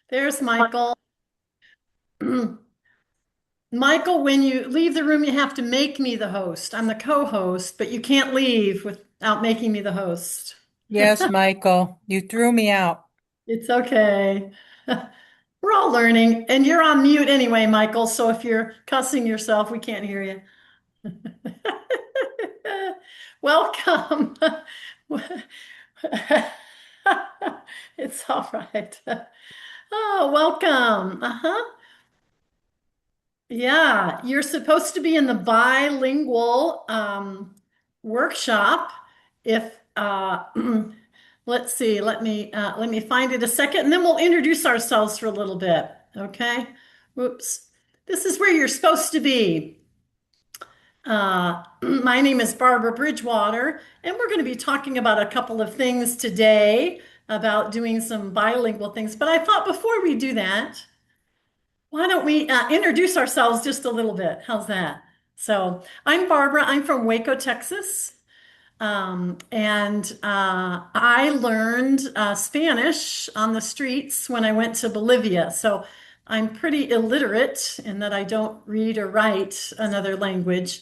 There's Michael. Michael, when you leave the room, you have to make me the host. I'm the co-host, but you can't leave without making me the host. Yes, Michael, you threw me out. It's okay. We're all learning, and you're on mute anyway, Michael. So if you're cussing yourself, we can't hear you. Welcome. It's all right. Oh, welcome. Uh-huh. Yeah, you're supposed to be in the bilingual workshop. If let's see, let me find it a second, and then we'll introduce ourselves for a little bit. Okay. Whoops. This is where you're supposed to be. My name is Barbara Bridgewater, and we're going to be talking about a couple of things today about doing some bilingual things. But I thought before we do that, why don't we introduce ourselves just a little bit? How's that? So, I'm Barbara. I'm from Waco, Texas. And I learned Spanish on the streets when I went to Bolivia. So, I'm pretty illiterate in that I don't read or write another language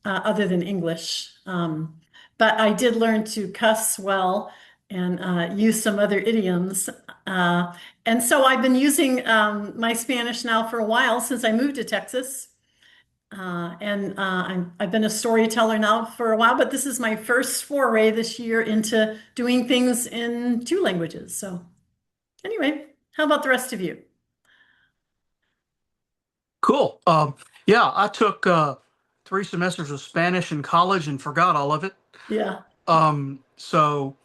other than English. But I did learn to cuss well and use some other idioms. Uh, and so I've been using my Spanish now for a while since I moved to Texas. I've been a storyteller now for a while, but this is my first foray this year into doing things in two languages. So, anyway, how about the rest of you? Cool. Yeah, I took 3 semesters of Spanish in college and forgot all of it. Yeah. So,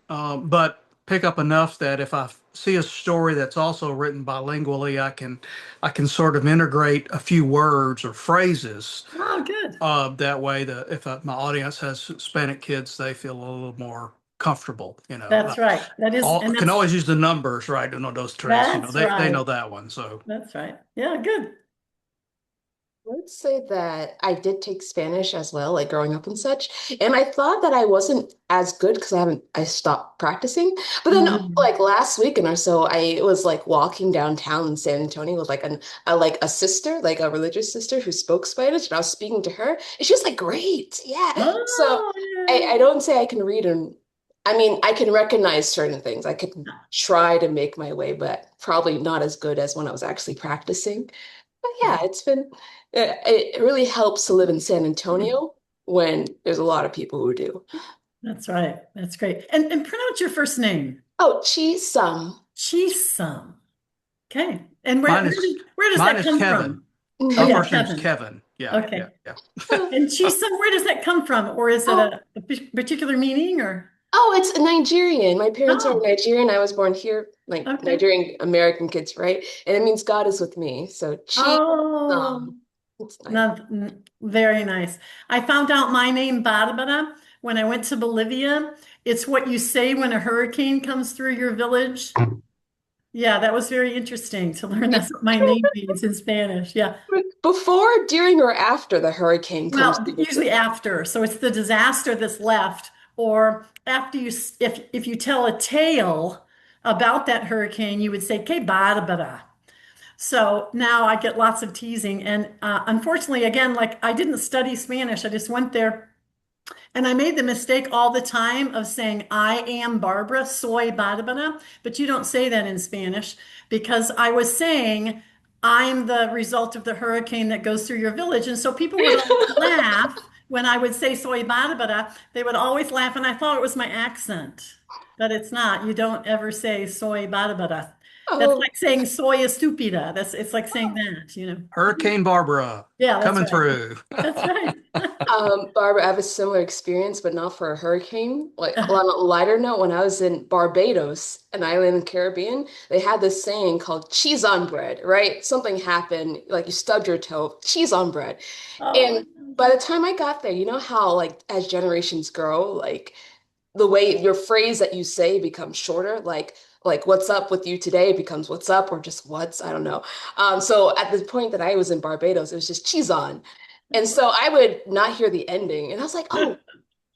but pick up enough that if I see a story that's also written bilingually, I can sort of integrate a few words or phrases. Oh, good. That way, if my audience has Hispanic kids, they feel a little more comfortable. That's right. That is, and Can always use the numbers, right? To know those trees. that's They right. know that one. So. That's right. Yeah, good. I would say that I did take Spanish as well, like growing up and such. And I thought that I wasn't as good because I stopped practicing. But then Mhm. like last weekend or so, I was like walking downtown in San Antonio with like a sister, like a religious sister who spoke Spanish, and I was speaking to her, and she was like, great. Yeah. So Oh, I yay. don't say I can read and I mean I can recognize certain things. I could try to make my way, but probably not as good as when I was actually practicing. But yeah, it really helps to live in San Antonio when there's a lot of people who do. That's right. That's great. And pronounce your first name. Oh, cheese some. Chisum. Okay. And Mine is where does mine that is come Kevin. from? Oh My yeah, first name's Kevin. Kevin. Yeah, yeah, Okay. yeah. And Chisum, where does that come from? Or is it Oh, a particular meaning or? oh, it's Nigerian. My parents are Oh, Nigerian. I was born here, like okay. Nigerian American kids, right? And it means God is with me. So cheese Oh, some. It's nice. no, very nice. I found out my name, Barbara, when I went to Bolivia. It's what you say when a hurricane comes through your village. Yeah, that was very interesting to learn that's what my name means in Spanish. Yeah. Before, during, or after the hurricane comes Well, through the usually city. after. So it's the disaster that's left, or after if you tell a tale about that hurricane, you would say que bárbara. So now I get lots of teasing, and unfortunately, again, like I didn't study Spanish, I just went there, and I made the mistake all the time of saying I am Barbara, soy Bárbara, but you don't say that in Spanish because I was saying I'm the result of the hurricane that goes through your village. And so people would always laugh when I would say soy Bárbara. They would always laugh, and I thought it was my accent, but it's not. You don't ever say soy Bárbara. That's Oh, like saying soy estúpida. It's like saying that, you know. Hurricane Barbara Yeah, that's coming right. through. That's right. Barbara, I have a similar experience, but not for a hurricane. Like on a lighter note, when I was in Barbados, an island in the Caribbean, they had this saying called cheese on bread, right? Something happened, like you stubbed your toe, cheese on bread. Oh, And by the time I got there, you know how like as generations grow, like the way your phrase that you say becomes shorter, like what's up with you today becomes what's up or just what's, I don't know. So at the point that I was in Barbados, it was just cheese on. And so I would not hear the ending. And I was like, oh,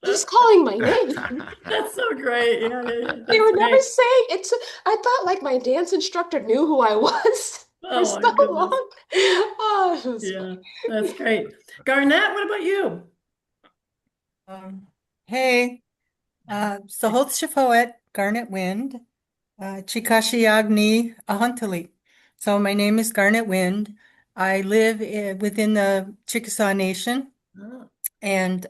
Just calling my name. That's so great. Yeah, yeah, yeah. They That's were never great. saying it. I thought like my dance instructor knew who I was for Oh so my goodness. long. Oh, it was Yeah, that's great. Garnett, what about you? Um, hey, Sahot Shafoet, Garnet Wind, Chikashi Agni Ahantali. So my name is Garnet Wind. I live within the Chickasaw Nation, Oh. and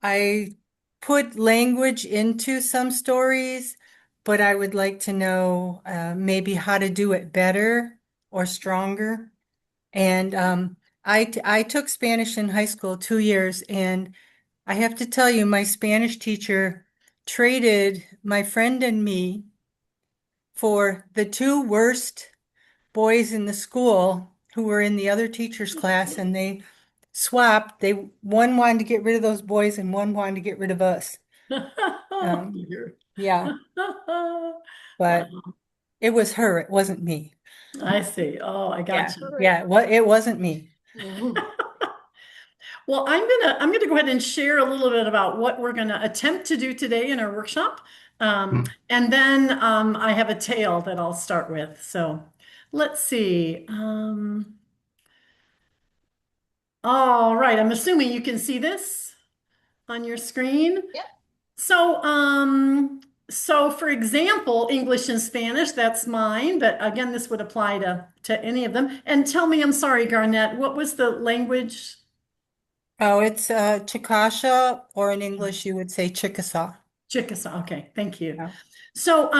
I put language into some stories, but I would like to know maybe how to do it better or stronger. And I took Spanish in high school 2 years, and I have to tell you, my Spanish teacher traded my friend and me for the two worst boys in the school who were in the other teacher's class, and they swapped. One wanted to get rid of those boys, and one wanted to get rid of us. Oh, Um, dear. yeah, but Wow, it was her. It wasn't me. I see. Oh, I got Yeah, you. great. yeah. It wasn't me. Mhm. Well, I'm gonna go ahead and share a little bit about what we're gonna attempt to do today in our workshop. And then I have a tale that I'll start with. So let's see. All right, I'm assuming you can see this on your screen. Yep. So, so for example, English and Spanish, that's mine, but again, this would apply to any of them. And tell me, I'm sorry, Garnett, what was the language? Oh, it's Chickasha, or in English you would say Chickasaw. Chickasaw. Okay, thank you. Yeah. So,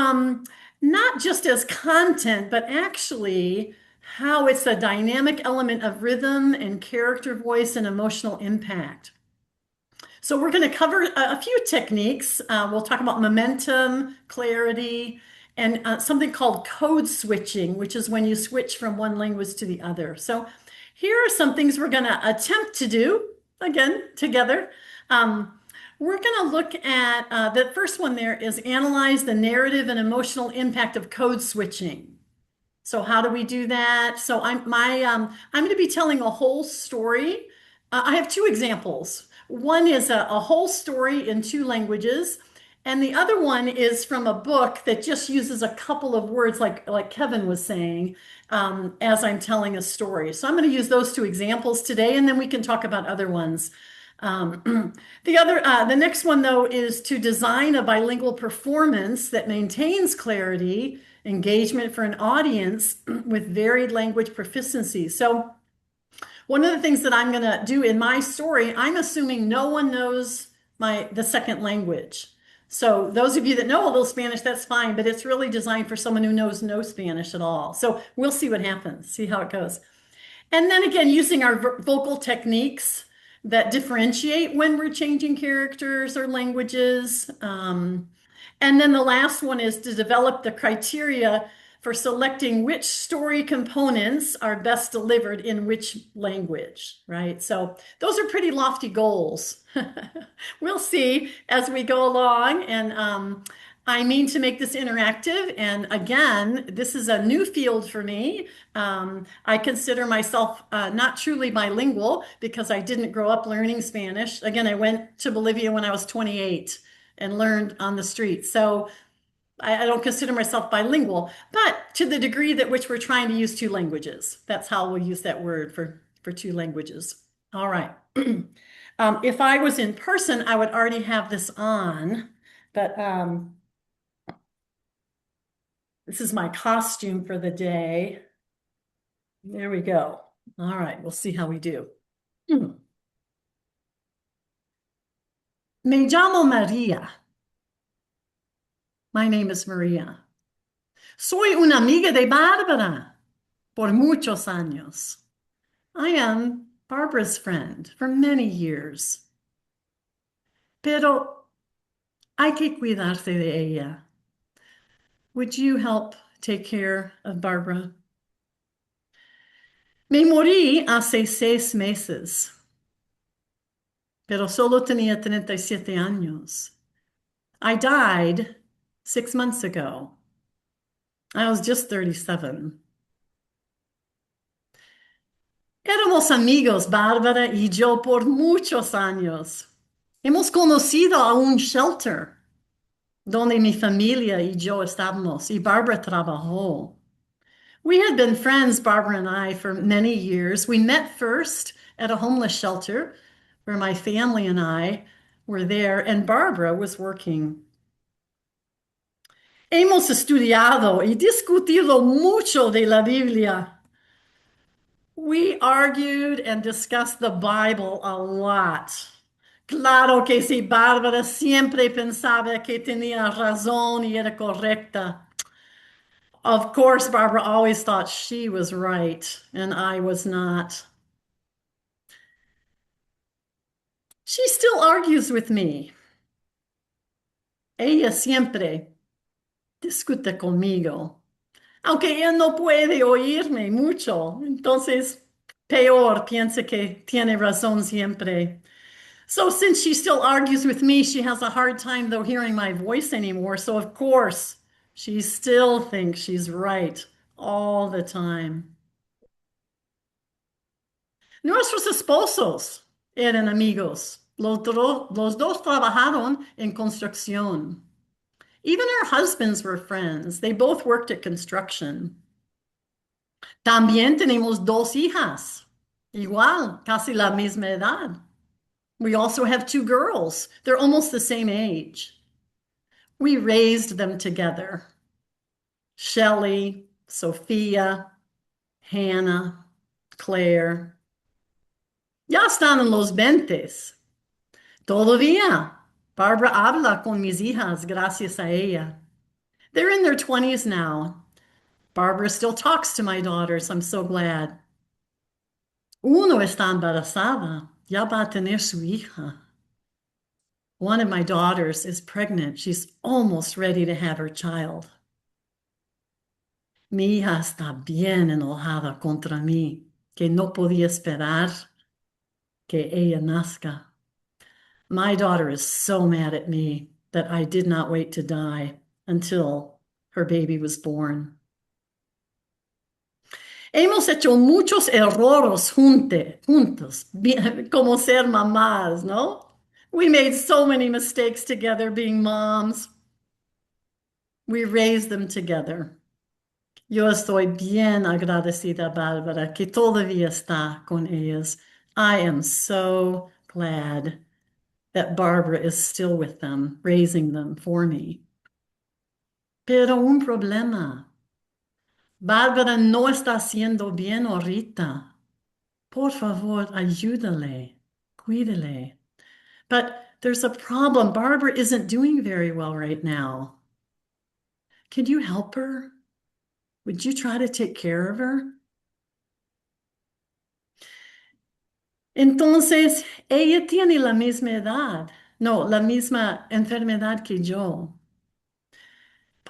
not just as content, but actually how it's a dynamic element of rhythm and character voice and emotional impact. So we're going to cover a few techniques. We'll talk about momentum, clarity, and something called code switching, which is when you switch from one language to the other. So here are some things we're going to attempt to do, again, together. We're going to look at the first one there is analyze the narrative and emotional impact of code switching. So how do we do that? So I'm going to be telling a whole story. I have two examples. One is a whole story in two languages, and the other one is from a book that just uses a couple of words, like Kevin was saying, as I'm telling a story. So I'm going to use those two examples today, and then we can talk about other ones. The next one though is to design a bilingual performance that maintains clarity, engagement for an audience with varied language proficiency. So one of the things that I'm going to do in my story, I'm assuming no one knows the second language. So those of you that know a little Spanish, that's fine, but it's really designed for someone who knows no Spanish at all. So we'll see what happens, see how it goes. And then again, using our vocal techniques that differentiate when we're changing characters or languages. And then the last one is to develop the criteria for selecting which story components are best delivered in which language, right? So those are pretty lofty goals. We'll see as we go along. And I mean to make this interactive. And again, this is a new field for me. I consider myself not truly bilingual because I didn't grow up learning Spanish. Again, I went to Bolivia when I was 28 and learned on the street. So I don't consider myself bilingual, but to the degree that which we're trying to use two languages. That's how we'll use that word for two languages. All right. If I was in person, I would already have this on, but this is my costume for the day. There we go. All right, we'll see how we do. Me llamo Maria. My name is Maria. Soy una amiga de Bárbara por muchos años. I am Barbara's friend for many years. Pero hay que cuidarse de ella. Would you help take care of Barbara? Me morí hace 6 meses, pero solo tenía 37 años. I died 6 months ago. I was just 37. Éramos amigos, Bárbara y yo, por muchos años. Hemos conocido a un shelter donde mi familia y yo estábamos, y Barbara trabajó. We had been friends, Barbara and I, for many years. We met first at a homeless shelter where my family and I were there, and Barbara was working. Hemos estudiado y discutido mucho de la Biblia. We argued and discussed the Bible a lot. Claro que sí, Bárbara siempre pensaba que tenía razón y era correcta. Of course, Barbara always thought she was right and I was not. She still argues with me. Ella siempre discute conmigo, aunque ella no puede oírme mucho. Entonces, peor, piensa que tiene razón siempre. So since she still argues with me, she has a hard time though hearing my voice anymore. So of course, she still thinks she's right all the time. Nuestros esposos eran amigos. Los dos trabajaron en construcción. Even our husbands were friends. They both worked at construction. También tenemos dos hijas. Igual, casi la misma edad. We also have two girls. They're almost the same age. We raised them together. Shelley, Sophia, Hannah, Claire. Ya están en los veintes. Todavía. Barbara habla con mis hijas gracias a ella. They're in their 20s now. Barbara still talks to my daughters. I'm so glad. Uno está embarazada. Ya va a tener su hija. One of my daughters is pregnant. She's almost ready to have her child. Mi hija está bien enojada contra mí, que no podía esperar que ella nazca. My daughter is so mad at me that I did not wait to die until her baby was born. Hemos hecho muchos errores juntos, como ser mamás, ¿no? We made so many mistakes together being moms. We raised them together. Yo estoy bien agradecida, Bárbara, que todavía está con ellas. I am so glad that Barbara is still with them, raising them for me. Pero un problema. Bárbara no está haciendo bien ahorita. Por favor, ayúdale, cuídale. But there's a problem. Barbara isn't doing very well right now. Could you help her? Would you try to take care of her? Entonces, ella tiene la misma edad. No, la misma enfermedad que yo.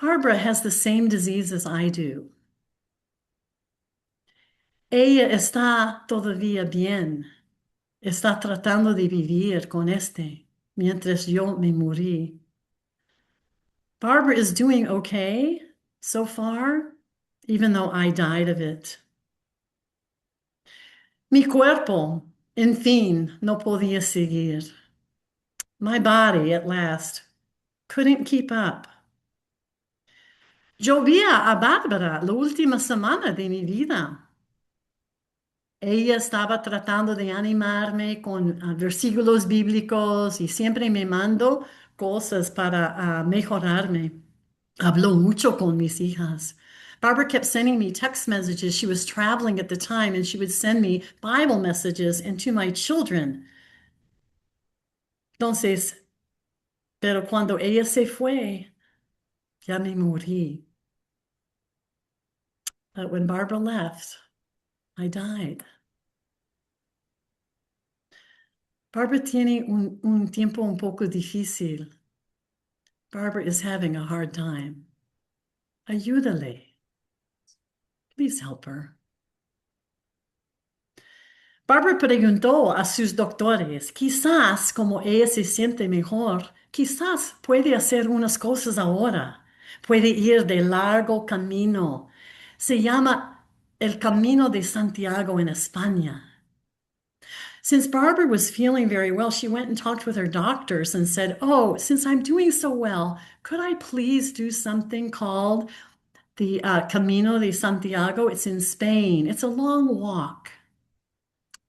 Barbara has the same disease as I do. Ella está todavía bien. Está tratando de vivir con este mientras yo me morí. Barbara is doing okay so far, even though I died of it. Mi cuerpo, en fin, no podía seguir. My body, at last, couldn't keep up. Yo vi a Bárbara la última semana de mi vida. Ella estaba tratando de animarme con versículos bíblicos y siempre me mandó cosas para mejorarme. Habló mucho con mis hijas. Barbara kept sending me text messages. She was traveling at the time and she would send me Bible messages and to my children. Entonces, pero cuando ella se fue, ya me morí. But when Barbara left, I died. Barbara tiene un tiempo un poco difícil. Barbara is having a hard time. Ayúdale. Please help her. Barbara preguntó a sus doctores, quizás como ella se siente mejor, quizás puede hacer unas cosas ahora. Puede ir de largo camino. Se llama el Camino de Santiago en España. Since Barbara was feeling very well, she went and talked with her doctors and said, "Oh, since I'm doing so well, could I please do something called the Camino de Santiago? It's in Spain. It's a long walk."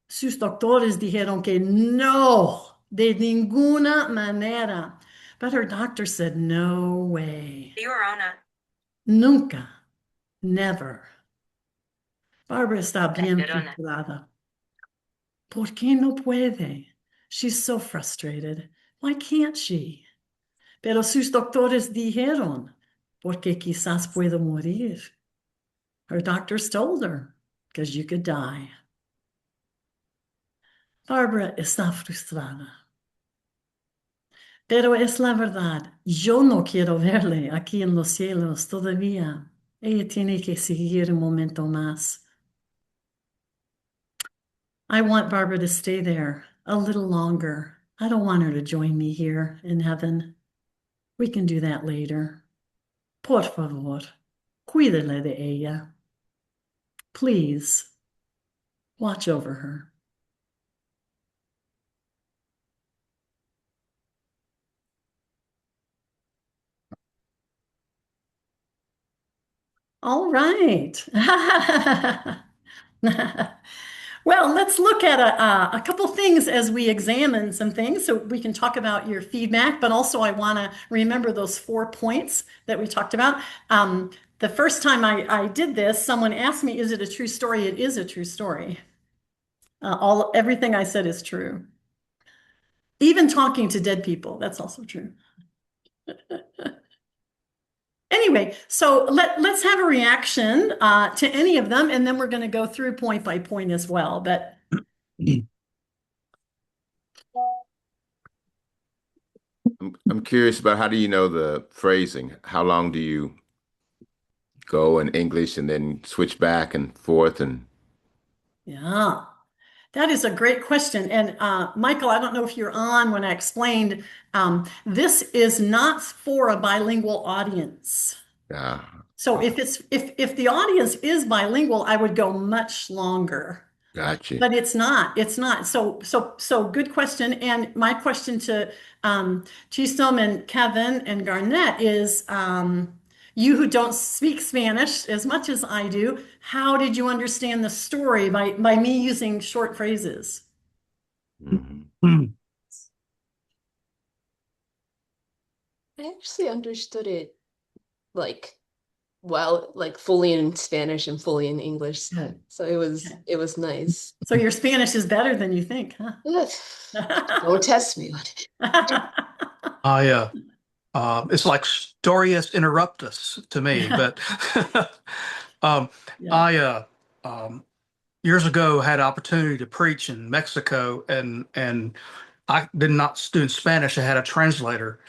Sus doctores dijeron que no, de ninguna manera. But her doctor said, "No way. Nunca. Never." Barbara está bien frustrada. ¿Por qué no puede? She's so frustrated. Why can't she? Pero sus doctores dijeron, porque quizás puedo morir. Her doctors told her, because you could die. Barbara está frustrada. Pero es la verdad. Yo no quiero verle aquí en los cielos todavía. Ella tiene que seguir un momento más. I want Barbara to stay there a little longer. I don't want her to join me here in heaven. We can do that later. Por favor, cuídale de ella. Please, watch over her. All right. Well, let's look at a couple things as we examine some things so we can talk about your feedback, but also I want to remember those 4 points that we talked about. The first time I did this, someone asked me, is it a true story? It is a true story. Everything I said is true. Even talking to dead people, that's also true. Anyway, so let's have a reaction to any of them, and then we're going to go through point by point as well. But I'm curious about how do you know the phrasing? How long do you go in English and then switch back and forth? And yeah, that is a great question. And Michael, I don't know if you're on when I explained, this is not for a bilingual audience. uh, So if the audience is bilingual, I would go much longer. gotcha. But it's not. It's not. So good question. And my question to Chisholm and Kevin and Garnett is, you who don't speak Spanish as much as I do, how did you understand the story by me using short phrases? Mhm. I actually understood it like like fully in Spanish and fully in English. Good. So it was Okay. it was nice. So your Spanish is better than you think, huh? Don't test me on it. I it's like Storius Interruptus to me, but um, Yeah. I years ago had opportunity to preach in Mexico, and I did not do in Spanish. I had a translator,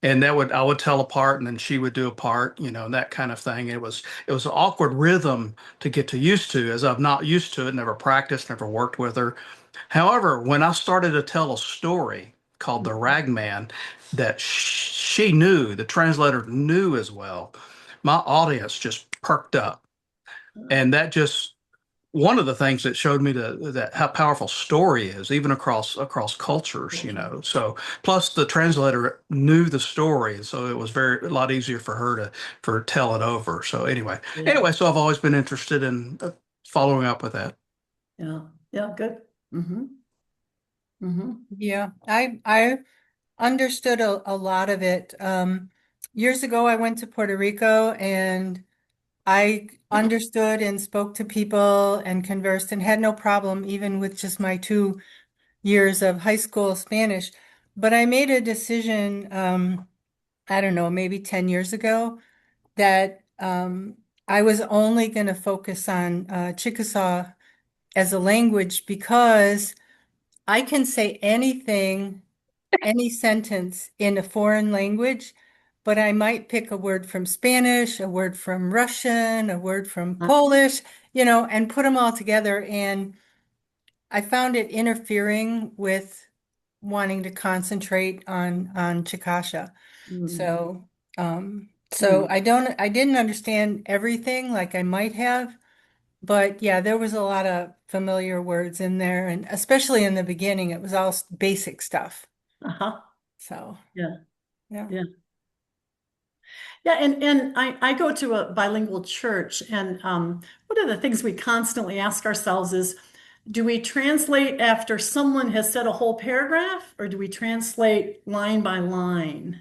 and I would tell a part, and then she would do a part, and that kind of thing. It was an awkward rhythm to get to used to, as I've not used to it, never practiced, never worked with her. However, when I started to tell a story called The Ragman that she knew, the translator knew as well, my audience just perked up. And that just one of the things that showed me that how powerful story is, even across cultures. So plus the translator knew the story, so it was a lot easier for her to tell it over. So Yeah. so I've always been interested in following up with that. Yeah. Yeah. Good. Mm-hmm. Mm-hmm. Yeah, I understood a lot of it. Years ago, I went to Puerto Rico and I understood and spoke to people and conversed and had no problem, even with just my 2 years of high school Spanish. But I made a decision, I don't know, maybe 10 years ago, that I was only going to focus on Chickasaw as a language because I can say anything, any sentence in a foreign language, but I might pick a word from Spanish, a word from Russian, a word from Polish, and put them all together. And I found it interfering with wanting to concentrate on Chikasha. Mm-hmm. So I didn't understand everything like I might have, But yeah, there was a lot of familiar words in there, and especially in the beginning, it was all basic stuff. Uh-huh. So Yeah. yeah. Yeah. Yeah, and I go to a bilingual church, and one of the things we constantly ask ourselves is, do we translate after someone has said a whole paragraph, or do we translate line by line?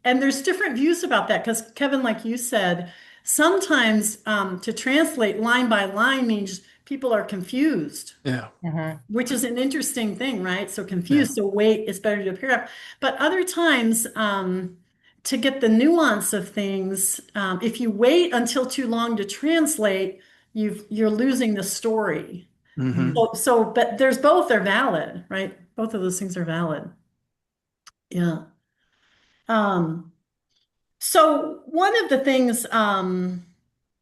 And there's different views about that because Kevin, like you said, sometimes to translate line by line means people are confused, Yeah. Uh-huh. which is an interesting thing, right? So Yeah. confused, so wait, it's better to appear up. But other times, to get the nuance of things, if you wait until too long to translate, you're losing the story. Hmm. But there's both are valid, right? Both of those things are valid. Yeah. Um, so one of the things,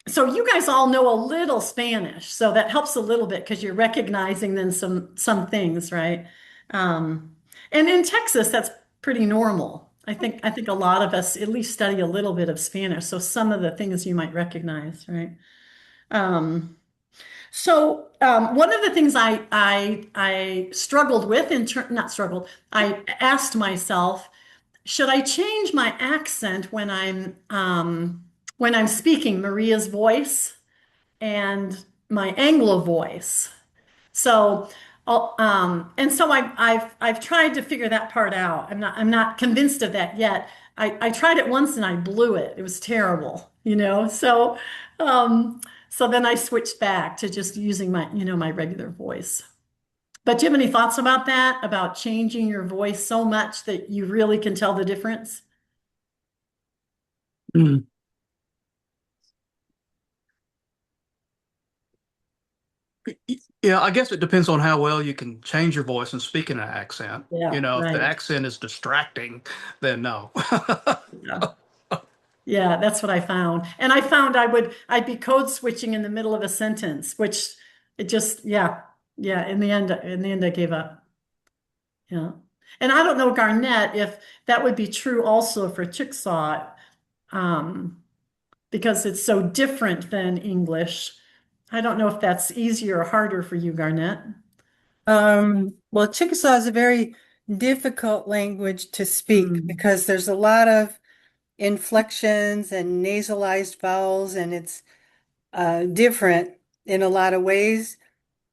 so you guys all know a little Spanish, so that helps a little bit because you're recognizing then some things, right? Um, and in Texas, that's pretty normal. I think a lot of us at least study a little bit of Spanish, so some of the things you might recognize, right? Um, one of the things I struggled with not struggled, I asked myself, should I change my accent when I'm speaking Maria's voice and my Anglo voice? So, and so I've tried to figure that part out. I'm not convinced of that yet. I tried it once and I blew it. It was terrible, you know. Um, so then I switched back to just using my regular voice. But do you have any thoughts about that? About changing your voice so much that you really can tell the difference? Mm. Yeah, I guess it depends on how well you can change your voice and speak in an accent. Yeah, If the right. accent is distracting, then no. Yeah. Yeah, that's what I found. And I found I'd be code switching in the middle of a sentence, which it just, yeah. Yeah, in the end I gave up. Yeah. And I don't know, Garnett, if that would be true also for Chickasaw, um, because it's so different than English. I don't know if that's easier or harder for you, Garnett. Well, Chickasaw is a very difficult language to speak Mm, because there's a lot of inflections and nasalized vowels, and it's different in a lot of ways.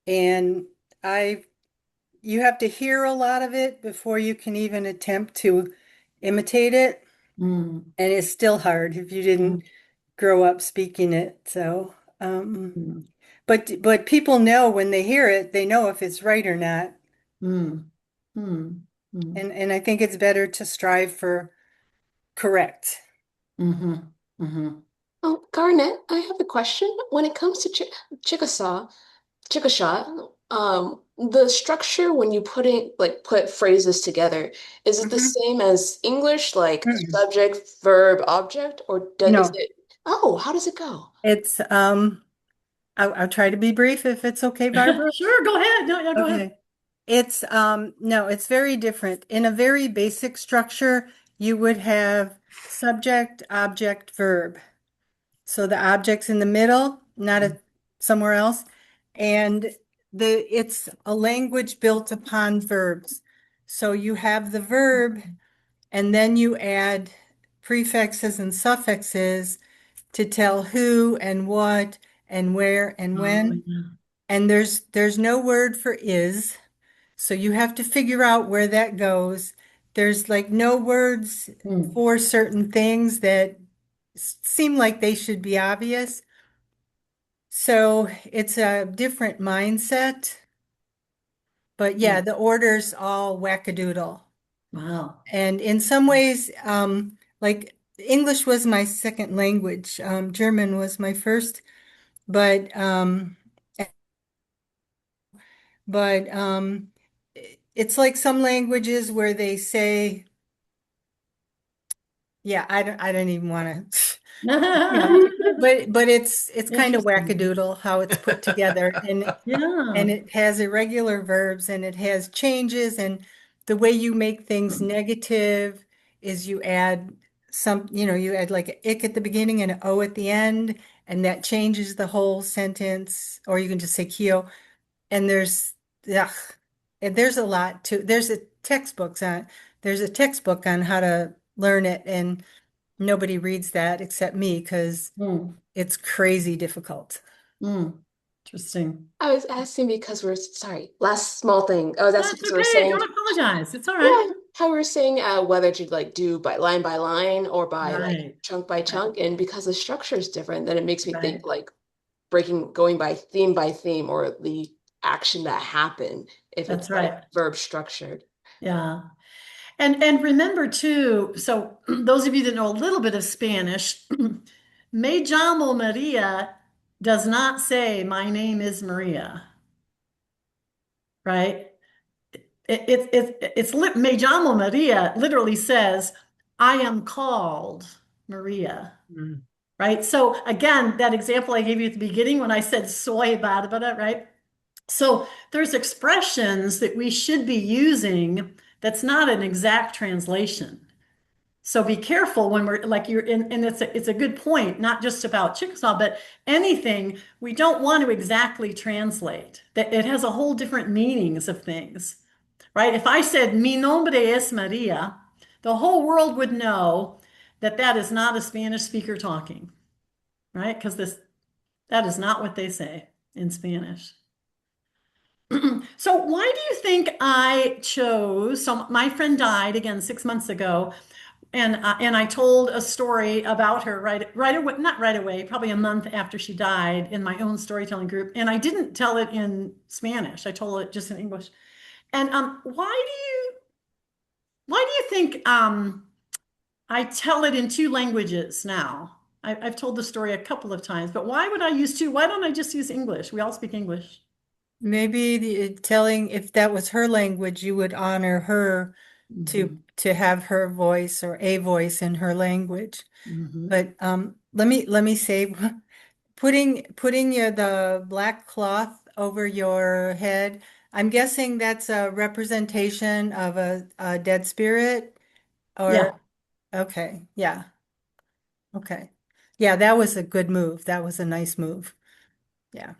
And I, you have to hear a lot of it before you can even attempt to imitate it. mm, And it's still hard if you mm, didn't grow up speaking it. So, mm, but people know when they hear it, they know if it's right or not. mm, mm, mm, And I think it's better to strive for correct. mhm, mhm, Oh, Garnet, I have a question. When it comes to Chickasaw, Chickasha, the structure when you put phrases together, is it the Mhm. same as English, like Mm. subject, verb, object, or is No, it? Oh, how does it go? it's I'll try to be brief if it's okay, Barbara. Sure, go ahead. No, yeah, go ahead. Okay. It's no, it's very different. In a very basic structure, you would have subject, object, verb. So the object's in the middle, not somewhere else. And it's a language built upon verbs. So you have the verb, and then you add prefixes and suffixes to tell who and what and where and Oh, when. yeah. And there's no word for is. So you have to figure out where that goes. There's like no words Mm, for certain things that seem like they should be obvious. So it's a different mindset. But yeah, mm. the order's all wackadoodle. Wow. And in some ways, like English was my second language. German was my first, but but it's like some languages where they say, yeah, I don't even want to, yeah, but it's kind of Interesting. wackadoodle how it's put together, and Yeah. it has irregular verbs and it has changes, and the way you make things negative is you add some, you add like an ick at the beginning and an o at the end, and that changes the whole sentence, or you can just say Kyo. And ugh, and there's a lot to, there's a textbook on how to learn it, and nobody reads that except me because Mm, it's crazy difficult. mm. Interesting. I was asking because we're sorry. Last small thing. I was asking That's because we're okay. saying, Don't apologize. It's all right. yeah, how we're saying whether to like do by line or Right. chunk by Right. chunk, and because the structure is different, then it makes me think Right. like going by theme, or the action that happened if it's That's like right. verb structured. Yeah. And remember too, so those of you that know a little bit of Spanish, me llamo Maria does not say my name is Maria, right? Me llamo Maria literally says I am called Maria, Mm. right? So again, that example I gave you at the beginning when I said soy barbara, right? So there's expressions that we should be using that's not an exact translation. So be careful when we're like you're in, and it's a good point, not just about Chickasaw, but anything we don't want to exactly translate. That it has a whole different meanings of things, right? If I said mi nombre es Maria, the whole world would know that that is not a Spanish speaker talking, right? Because this that is not what they say in Spanish. So why do you think I chose? So my friend died again 6 months ago, and I told a story about her right away, not right away, probably a month after she died in my own storytelling group, and I didn't tell it in Spanish. I told it just in English. And why do you think I tell it in two languages now? I've told the story a couple of times, but why would I use two? Why don't I just use English? We all speak English. Maybe telling if that was her language, you would honor her Hmm. to have her voice or a voice in her language. Hmm. But let me say, putting the black cloth over your head, I'm guessing that's a representation of a dead spirit, or Yeah. okay, yeah, okay. Yeah, that was a good move. That was a nice move. Yeah.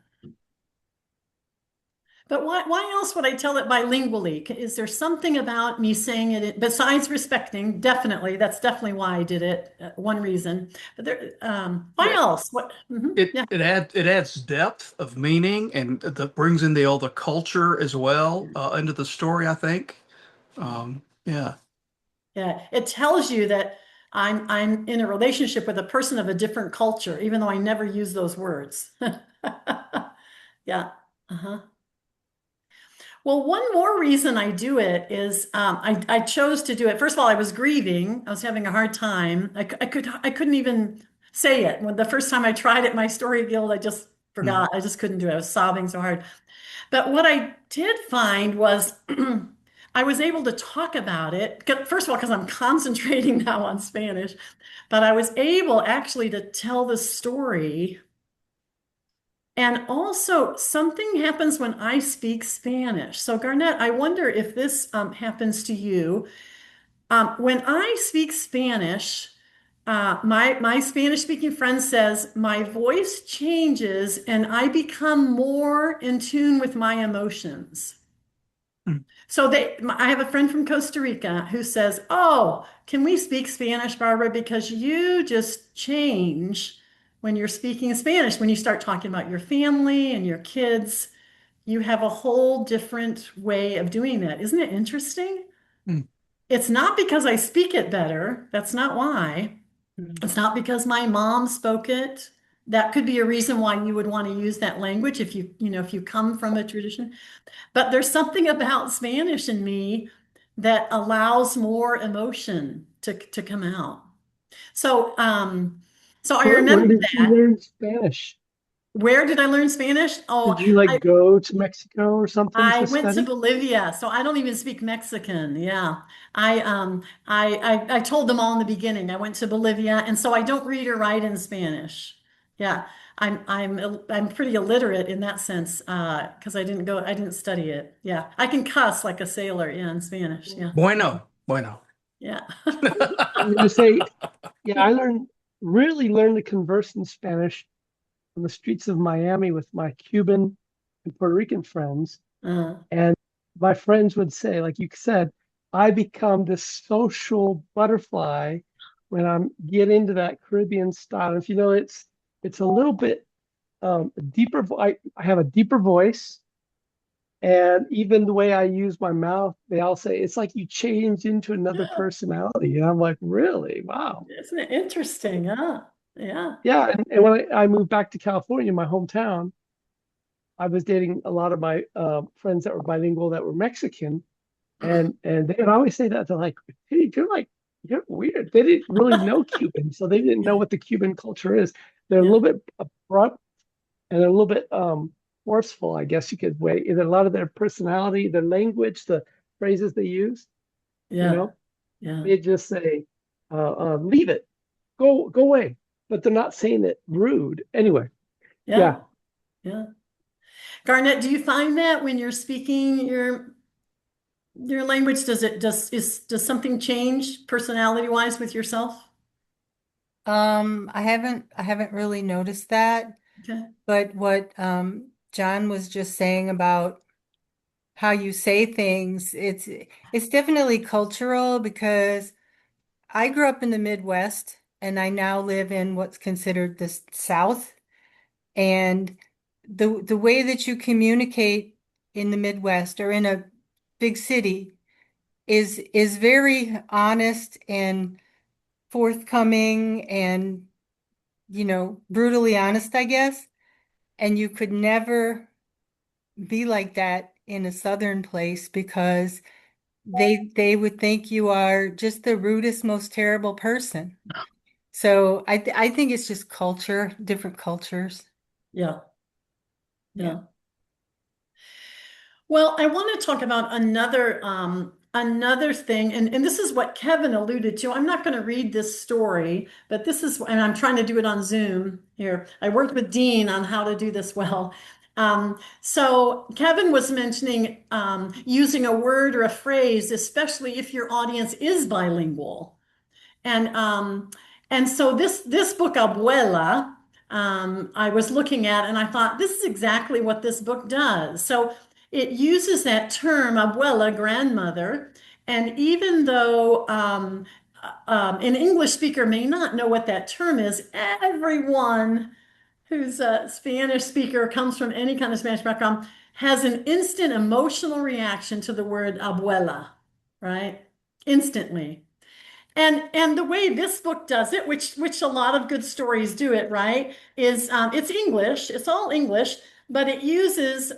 But why else would I tell it bilingually? Is there something about me saying it, besides respecting? Definitely, that's definitely why I did it. One reason. But why Yeah, else? What? Yeah, it adds depth of meaning and that brings in the all the culture as well into the story, I think. Yeah. yeah. It tells you that I'm in a relationship with a person of a different culture, even though I never use those words. Yeah. Uh-huh. Well, one more reason I do it is I chose to do it. First of all, I was grieving. I was having a hard time. I couldn't even say it. When the first time I tried it, my story guild, I just Mm. forgot. I just couldn't do it. I was sobbing so hard. But what I did find was I was able to talk about it. First of all, because I'm concentrating now on Spanish, but I was able actually to tell the story. And also, something happens when I speak Spanish. So, Garnett, I wonder if this happens to you. When I speak Spanish, my Spanish speaking friend says my voice changes and I become more in tune with my emotions. Mm. So I have a friend from Costa Rica who says, "Oh, can we speak Spanish, Barbara? Because you just change when you're speaking Spanish. When you start talking about your family and your kids, you have a whole different way of doing that. Isn't it interesting? Mm. It's not because I speak it better. That's not why. Mm. It's not because my mom spoke it. That could be a reason why you would want to use that language if if you come from a tradition. But there's something about Spanish in me that allows more emotion to come out. So, so I Where remember did you that. learn Spanish? Where did I learn Spanish? Oh, Did you like go to Mexico or something I to went to study? Bolivia, so I don't even speak Mexican. Yeah. I told them all in the beginning. I went to Bolivia, and so I don't read or write in Spanish. Yeah. I'm pretty illiterate in that sense, because I didn't study it. Yeah. I can cuss like a sailor, yeah, in Spanish. Yeah. Bueno, bueno. Yeah. I'm going to say, yeah, I really learned to converse in Spanish on the streets of Miami with my Cuban and Puerto Rican friends. Uh, And my friends would say, like you said, I become this social butterfly when I'm get into that Caribbean style. If you know, it's a little bit deeper. I have a deeper voice, and even the way I use my mouth, they all say it's like you change into another yeah, personality. And I'm like, really? Wow. isn't it interesting? Huh? Yeah. Yeah. And when I moved back to California, my hometown, I was dating a lot of my friends that were bilingual that were Mexican, and they would always say that they're like, "Hey, you're weird." They didn't really know Cuban, so they didn't know what the Cuban culture is. They're a Yeah. little bit abrupt and they're a little bit forceful, I guess you could way. Either a lot of their personality, their language, the phrases they use, you Yeah. know, Yeah. they just say, "Leave it, go away," but they're not saying it rude. Anyway, Yeah. yeah. Yeah. Garnett, do you find that when you're speaking your language, does something change personality wise with yourself? I haven't really noticed that, Okay. but what John was just saying about how you say things, it's definitely cultural because I grew up in the Midwest and I now live in what's considered the South. And the way that you communicate in the Midwest or in a big city is very honest and forthcoming and, brutally honest, I guess. And you could never be like that in a southern place because they would think you are just the rudest, most terrible person. So I think it's just culture, different cultures. Yeah. Yeah. Yeah. Well, I want to talk about another thing, and this is what Kevin alluded to. I'm not going to read this story, but this is, and I'm trying to do it on Zoom here. I worked with Dean on how to do this well. So Kevin was mentioning using a word or a phrase, especially if your audience is bilingual. And so this book, Abuela, I was looking at and I thought this is exactly what this book does. So it uses that term, abuela, grandmother, and even though an English speaker may not know what that term is, everyone who's a Spanish speaker comes from any kind of Spanish background has an instant emotional reaction to the word abuela, right? Instantly. And the way this book does it, which a lot of good stories do it, right, is it's English, it's all English, but it uses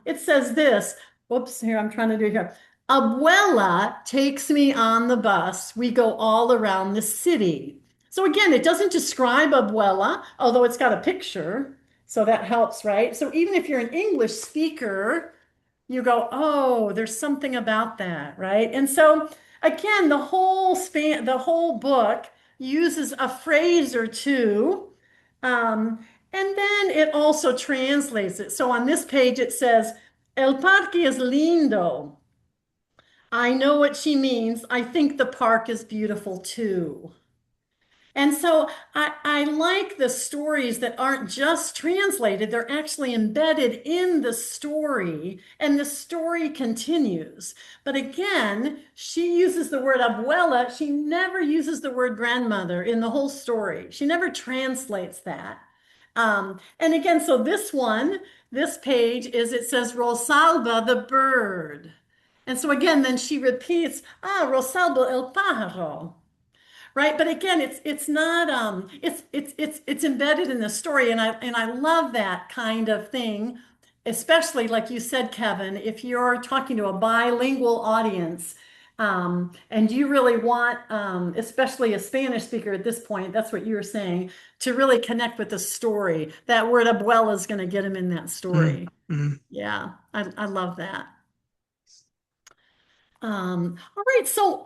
it says this. Whoops, here I'm trying to do it here. Abuela takes me on the bus. We go all around the city. So again, it doesn't describe Abuela, although it's got a picture, so that helps, right? So even if you're an English speaker, you go, oh, there's something about that, right? And so again, the whole book uses a phrase or two, and then it also translates it. So on this page it says, "El parque es lindo." I know what she means. I think the park is beautiful too. And so I like the stories that aren't just translated, they're actually embedded in the story, and the story continues. But again, she uses the word abuela, she never uses the word grandmother in the whole story. She never translates that. And again, so this page it says Rosalba the bird. And so again, then she repeats, Rosalba el pájaro. Right, but again, it's not it's embedded in the story, and I love that kind of thing, especially like you said, Kevin, if you're talking to a bilingual audience, and you really want, especially a Spanish speaker at this point, that's what you were saying, to really connect with the story. That word abuela is going to get him in that story. Mm-hmm. Yeah, I love that. All right, so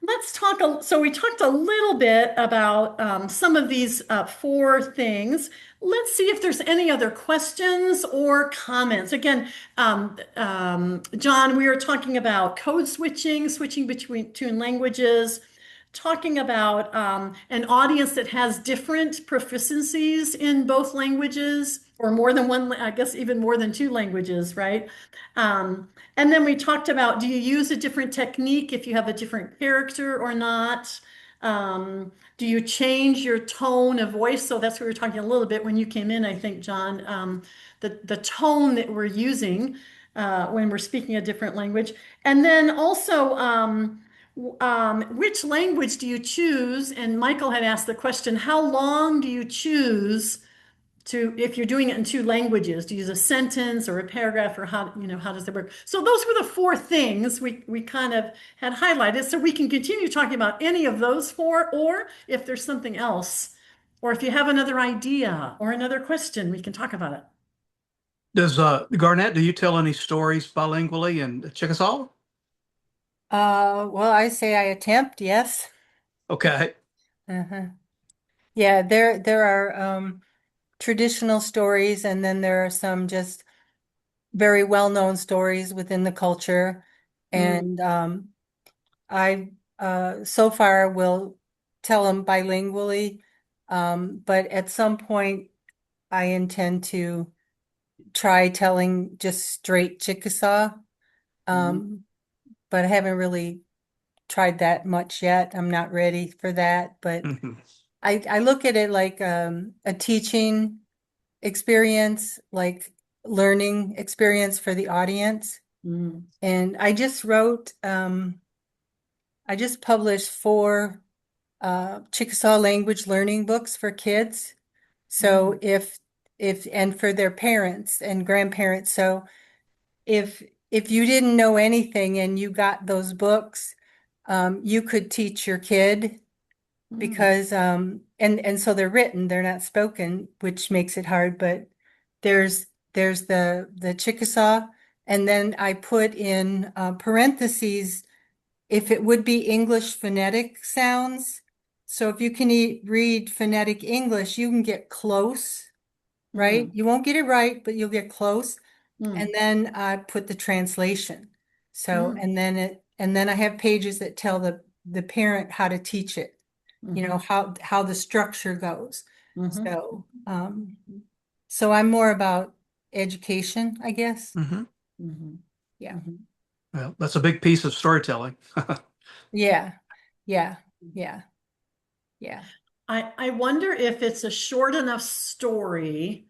let's talk. So we talked a little bit about some of these four things. Let's see if there's any other questions or comments. Again, John, we were talking about code switching, switching between two languages, talking about an audience that has different proficiencies in both languages or more than one, I guess even more than two languages, right? And then we talked about, do you use a different technique if you have a different character or not? Do you change your tone of voice? So that's what we were talking a little bit when you came in, I think, John. The tone that we're using when we're speaking a different language. And then also, which language do you choose? And Michael had asked the question, how long do you choose to, if you're doing it in two languages, to use a sentence or a paragraph, or how, how does it work? So those were the four things we kind of had highlighted. So we can continue talking about any of those four, or if there's something else, or if you have another idea or another question, we can talk about it. Does Garnett, do you tell any stories bilingually in Chickasaw? Well, I say I attempt, yes. Okay. Uh-huh. Yeah, there are traditional stories, and then there are some just very well-known stories within the culture. Mm, And I so far will tell them bilingually, but at some point I intend to try telling just straight Chickasaw. mm, Um, but I haven't really tried that much yet. I'm not ready for that, but Mhm. I look at it like a teaching experience, like learning experience for the audience. mm, And I just published 4 Chickasaw language learning books for kids. So mm, and for their parents and grandparents. So if you didn't know anything and you got those books, you could teach your kid mm, because and so they're written, they're not spoken, which makes it hard, but there's the Chickasaw, and then I put in parentheses if it would be English phonetic sounds. So if you can read phonetic English, you can get close, right? mm, You won't get it right, but you'll get close. And mm, then I put the translation. So, mm, and then I have pages that tell the parent how to teach it, mhm, how the structure goes. mhm, So I'm more about education, I guess. Mhm. mhm, Yeah. mhm. Well, that's a big piece of storytelling. Yeah. Yeah. Yeah. Yeah. I wonder if it's a short enough story.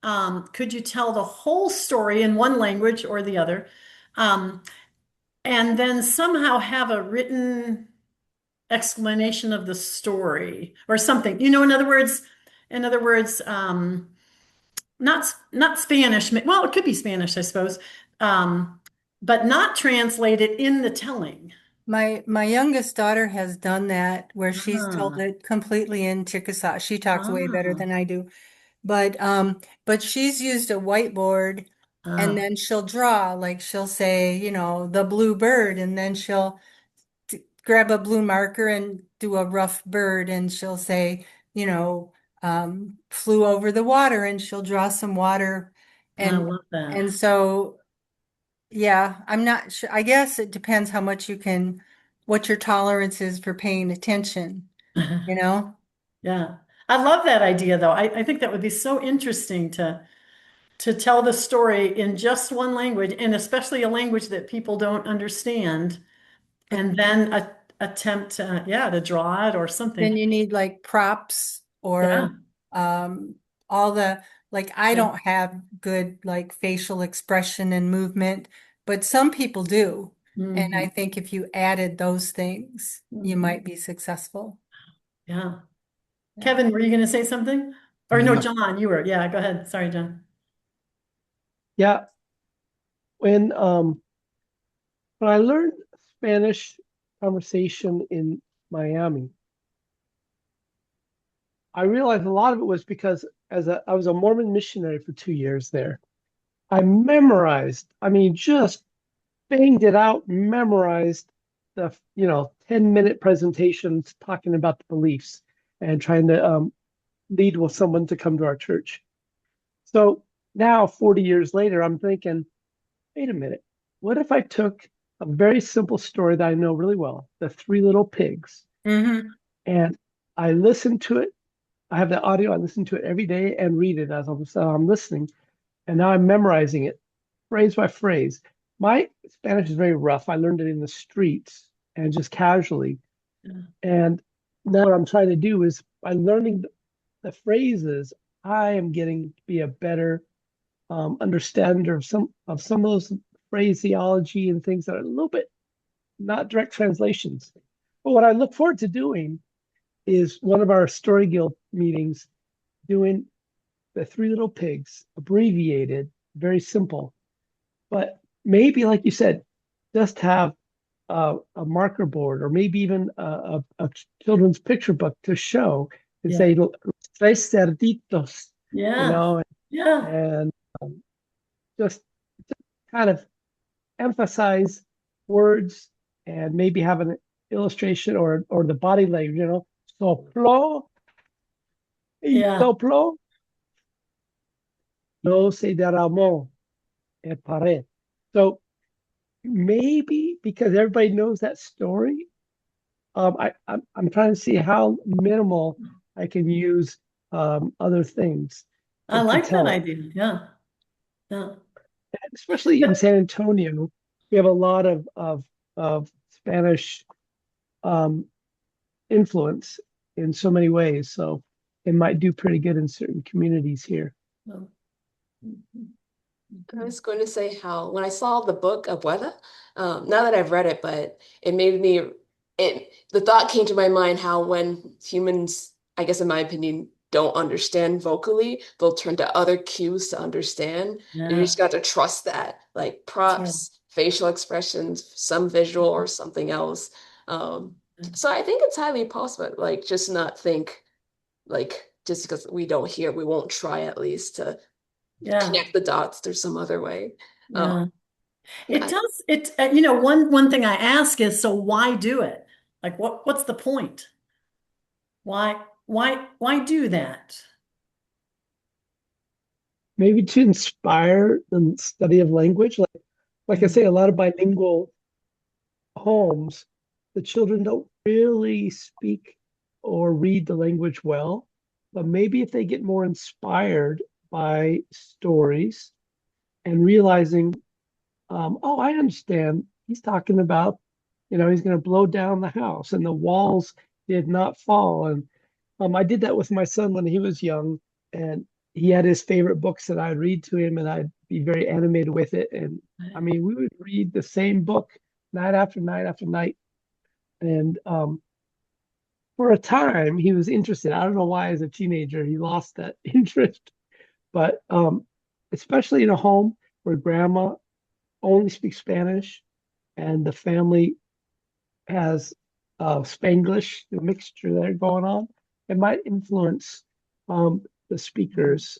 Could you tell the whole story in one language or the other? Um, and then somehow have a written explanation of the story or something. In other words, not Spanish. Well, it could be Spanish, I suppose, but not translated in the telling. My youngest daughter has done that where she's told Ah, it completely in Chickasaw. She talks way better ah, than I do. But she's used a whiteboard and ah, then she'll draw, like she'll say, the blue bird, and then she'll grab a blue marker and do a rough bird, and she'll say, flew over the water, and she'll draw some water. I And love that. and so yeah, I'm not sure. I guess it depends how much what your tolerance is for paying attention, you know? Yeah. I love that idea though. I think that would be so interesting to tell the story in just one language, and especially a language that people don't understand, But and then attempt yeah, to draw it or then something. you need like props Yeah. or um all the like I Yeah. don't have good like facial expression and movement, but some people do. And I Hmm. think if you added those things, you Hmm. might be successful. Yeah. Yeah. Kevin, were you going to say something? Or no, No. John, you were. Yeah, go ahead. Sorry, John. Yeah, when I learned Spanish conversation in Miami, I realized a lot of it was because I was a Mormon missionary for 2 years there. I memorized, I mean, just banged it out, memorized the 10-minute presentations talking about the beliefs and trying to lead with someone to come to our church. So now, 40 years later, I'm thinking, wait a minute, what if I took a very simple story that I know really well, the Three Little Pigs, Hmm. And I listen to it. I have the audio. I listen to it every day and read it as I'm listening. And now I'm memorizing it phrase by phrase. My Spanish is very rough. I learned it in the streets and just casually. Yeah. And now what I'm trying to do is by learning the phrases, I am getting to be a better understander of some of those phraseology and things that are a little bit not direct translations. But what I look forward to doing is one of our Story Guild meetings, doing the Three Little Pigs, abbreviated, very simple. But maybe, like you said, just have a marker board or maybe even a children's picture book to show and Yeah. say, tres cerditos, you Yeah. know, Yeah. and just kind of emphasize words and maybe have an illustration or the body language, soplo y Yeah. soplo, no se derramó en pared. So maybe because everybody knows that story, I'm trying to see how minimal I can use other things I to like that tell it. idea. Yeah. Yeah. Especially in But San Antonio, we have a lot of Spanish um, influence in so many ways. So it might do pretty good in certain communities here. no. I was going to say how when I saw the book Abuela, now that I've read it, but it made me the thought came to my mind how when humans, I guess in my opinion, don't understand vocally, they'll turn to other cues to understand. And you Yeah. just got to trust that, like That's right. props, facial expressions, some visual or something else. Um, so I think it's highly possible, like just not think like just because we don't hear, we won't try at least to Yeah. connect the dots through some other way. Um, Yeah. It I, does it one thing I ask is, so why do it? Like what's the point? Why do that? Maybe to inspire the study of language. Like I Mm. say, a lot of bilingual homes, the children don't really speak or read the language well. But maybe if they get more inspired by stories and realizing, oh, I understand. He's talking about, he's going to blow down the house and the walls did not fall. And I did that with my son when he was young, and he had his favorite books that I'd read to him, and I'd be very animated with it. And I mean, we would read the same book night after night after night. And for a time, he was interested. I don't know why, as a teenager, he lost that interest. But especially in a home where grandma only speaks Spanish and the family has Spanglish, the mixture there going on, it might influence the speakers.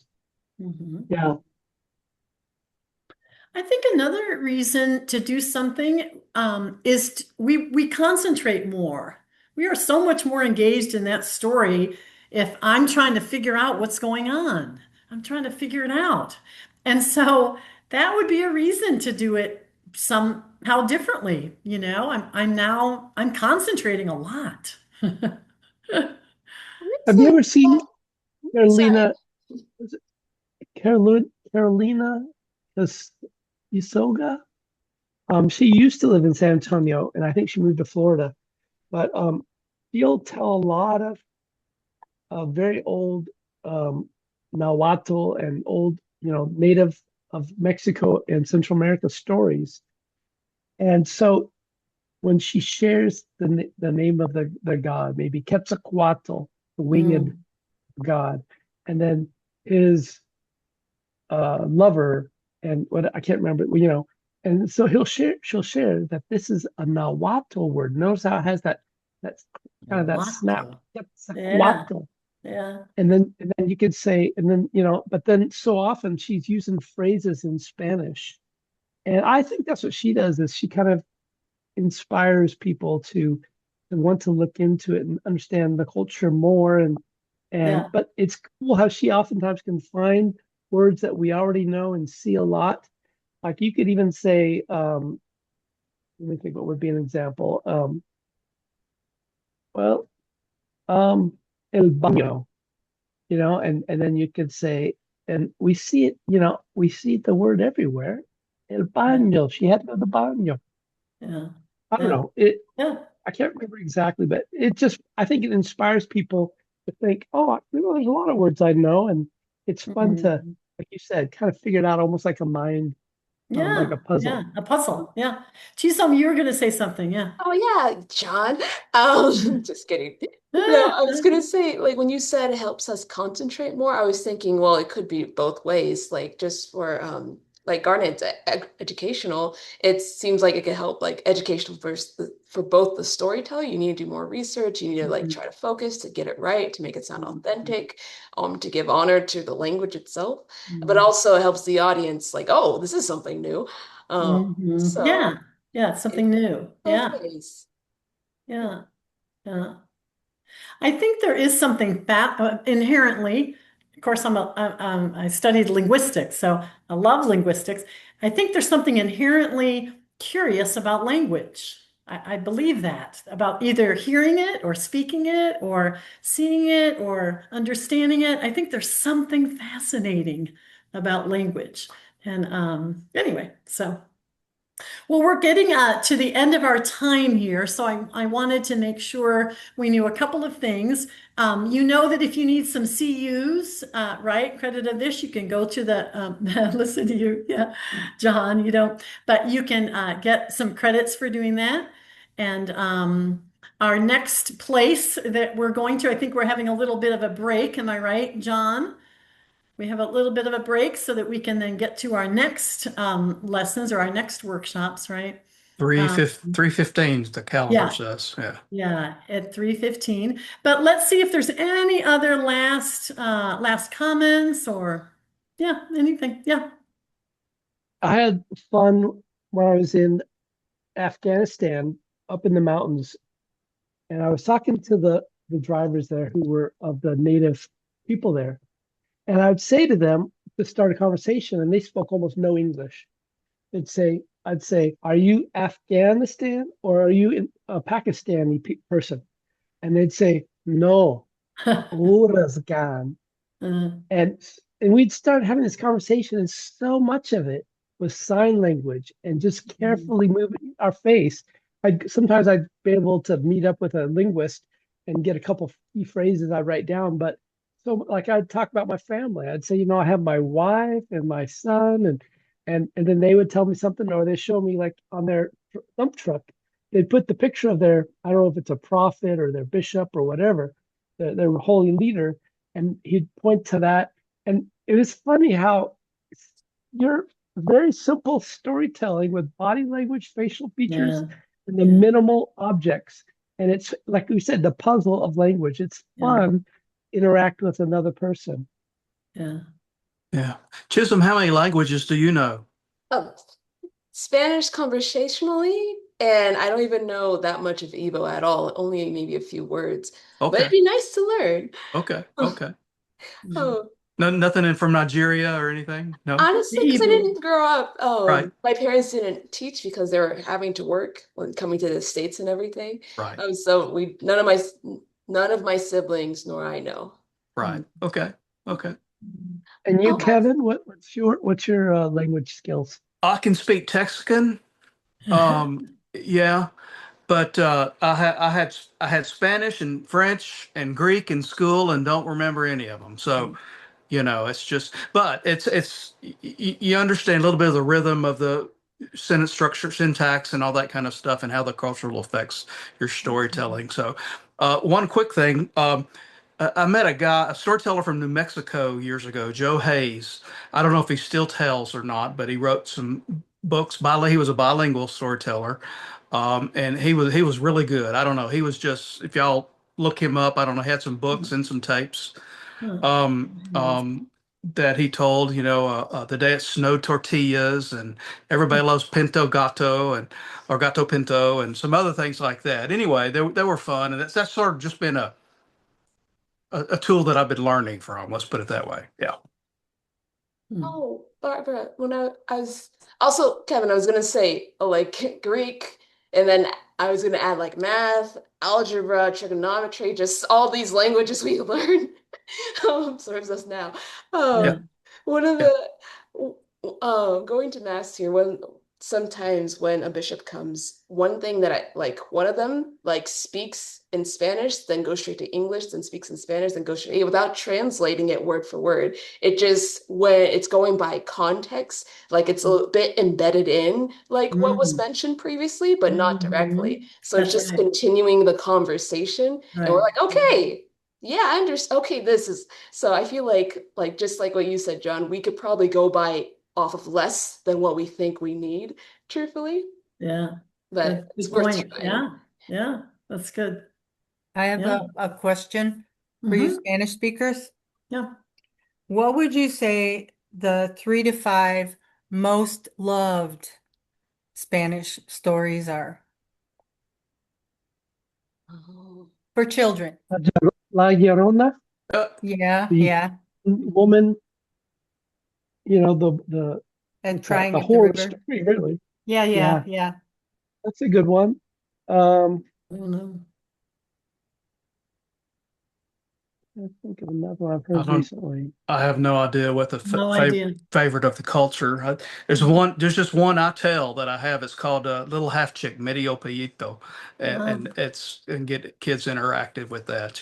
Mhm. Yeah, I think another reason to do something is we concentrate more. We are so much more engaged in that story. If I'm trying to figure out what's going on, I'm trying to figure it out. And so that would be a reason to do it somehow differently. I'm concentrating a lot. have you ever seen well, sorry. Carolina? Was it Carolina Isoga? She used to live in San Antonio, and I think she moved to Florida. But she'll tell a lot of very old Nahuatl and old, native of Mexico and Central America stories. And so when she shares the name of the god, maybe Quetzalcoatl, the winged Mm, god, and then his lover, and what I can't remember, and so she'll share that this is a Nahuatl word. Notice how it has that kind of that snap, Nahuatl. Yeah, Quetzalcoatl. yeah, And then you could say, and then, but then so often she's using phrases in Spanish. And I think that's what she does is she kind of inspires people to want to look into it and understand the culture more. And yeah. but it's cool how she oftentimes can find words that we already know and see a lot. Like you could even say, let me think what would be an example. Well, el baño, and then you could say, and we see it, we see the word everywhere. El Yeah, baño. She had to go to the baño. yeah, I don't yeah, know. yeah. I can't remember exactly, but I think it inspires people to think, oh, there's a lot of words I know, and it's fun to, Mhm. like you said, kind of figure it out almost like a mind, like Yeah, a puzzle. yeah, a puzzle. Yeah. Geez, you were going to say something. Yeah. Oh yeah, John. Just kidding. No, Ah, I was gonna say, like when you said it helps us concentrate more, I was thinking, well, it could be both ways. Like just for like Garnet's educational, it seems like it could help like educational for both the storyteller. You need to do more research. You need to like mhm, try to focus to get it right, to make it sound mhm, authentic, to give honor to the language itself. But mhm, also it helps the audience, like, oh, this is something new. mhm. So Yeah. Yeah. It's something it's new. both Yeah. ways. Yeah. Yeah. I think there is something that inherently, of course, I studied linguistics, so I love linguistics. I think there's something inherently curious about language. I believe that about either hearing it or speaking it or seeing it or understanding it. I think there's something fascinating about language. And anyway, so. Well, we're getting to the end of our time here, so I wanted to make sure we knew a couple of things. You know that if you need some CUs, right, credit of this, you can go to the, listen to you, yeah, John, you don't, but you can get some credits for doing that. And our next place that we're going to, I think we're having a little bit of a break, am I right, John? We have a little bit of a break so that we can then get to our next lessons or our next workshops, right? Um, 3:15, the calendar yeah, says. Yeah. yeah, at 3:15. But let's see if there's any other last comments or yeah, anything. Yeah. I had fun when I was in Afghanistan up in the mountains, and I was talking to the drivers there who were of the native people there. And I would say to them to start a conversation, and they spoke almost no English. I'd say, are you Afghanistan or are you a Pakistani person? And they'd say, no, Urazgan. Uh, And and we'd start having this conversation, and so much of it was sign language and just carefully moving our face. Sometimes I'd be able to meet up with a linguist and get a couple key phrases I write down. But so like I'd talk about my family. I'd say, I have my wife and my son, and then they would tell me something, or they show me like on their dump truck, they'd put the picture of their, I don't know if it's a prophet or their bishop or whatever, their holy leader, and he'd point to that. And it was funny how your very simple storytelling with body language, facial features, yeah, and the yeah, minimal objects. And it's like we said, the puzzle of language. It's yeah, fun interact with another person. yeah. Yeah. Chisholm, how many languages do you know? Um, Spanish conversationally, and I don't even know that much of Igbo at all, only maybe a few words. But it'd Okay. be nice to learn. Okay. Okay. Mm. Oh, No, nothing in from Nigeria or anything? No? The honestly, because I Hebrew. didn't grow up, Right. my parents didn't teach because they were having to work when coming to the States and everything. Right. So we none of my siblings nor I know. Right. Mm. Okay. Okay. And you, Oh, Kevin, what's your language skills? I can speak Texican. Yeah, but I had Spanish and French and Greek in school and don't remember any of them. So, it's just, but you understand a little bit of the rhythm of the sentence structure, syntax, and all that kind of stuff, and how the cultural affects your storytelling. So, one quick thing. I met a storyteller from New Mexico years ago, Joe Hayes. I don't know if he still tells or not, but he wrote some books. He was a bilingual storyteller, and he was really good. I don't know. He was just, if y'all look him up, I don't know. He had some books and some tapes um, um, that he told. The day it snowed tortillas, and everybody loves pinto gato and or gato pinto, and some other things like that. Anyway, they were fun, and that's sort of just been a tool that I've been learning from. Let's put it that way. Yeah. Mm. oh, Barbara, when I was also Kevin, I was gonna say like Greek and then I was gonna add like math, algebra, trigonometry, just all these languages we learn serves us now. Yeah. Yeah. One of Yeah. the going to mass here, when sometimes when a bishop comes, one thing that I like, one of them like speaks in Spanish, then goes straight to English, then speaks in Spanish, then goes straight without translating it word for word. It just when it's going by context, like it's a bit embedded in like what was Mm. mentioned previously, but not directly. Mhm. So it's That's just right. continuing the conversation, and we're Right. like, okay. Yeah, I understand. Okay, this is so I feel like just like what you said, John, we could probably go by off of less than what we think we need, truthfully, Yeah. but Good, it's good worth point. trying. Yeah. Yeah. That's good. I have Yeah. a question for you Hmm. Spanish speakers. Yeah. What would you say the 3 to 5 most loved Spanish stories are Oh. for children? La Llorona, Yeah, the yeah. woman, the And the crying at the horror river. story, really. Yeah, yeah, Yeah, yeah. that's a good one. Um, I don't know. I think of another one I've I heard don't. recently. I have no idea what the No idea. favorite of the culture. There's just one I tell that I have. It's called Little Half Chick, Medio Pollito, and it's and get kids interactive with that,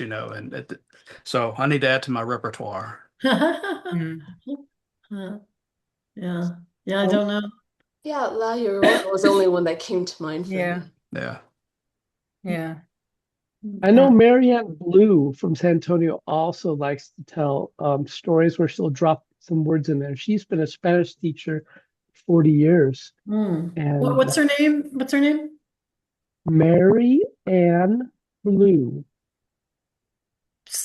so I need to add to my repertoire. Mm. Huh. Yeah. Yeah, I Um, don't know. Yeah, La Llorona was the only one that came to mind for Yeah, me. Yeah. yeah. I Uh, know Marianne Blue from San Antonio also likes to tell stories where she'll drop some words in there. She's been a Spanish teacher 40 years. Hmm. And What's her name? What's her name? Mary Ann Blue,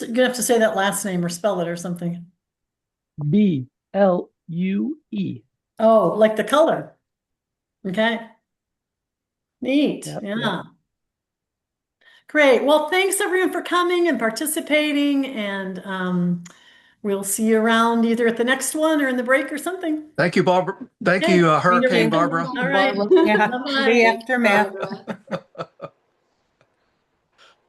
You're gonna have to say that last name or spell it or something. Blue. Oh, like the color. Okay. Neat. Yep, yep. Yeah. Great. Well, thanks everyone for coming and participating, and we'll see you around either at the next one or in the break or something. Thank you, Barbara. Thank Okay. you, Thank Hurricane you. Barbara. Thank All you, right. Barbara. yeah. Bye-bye. The Thank you, aftermath. Barbara.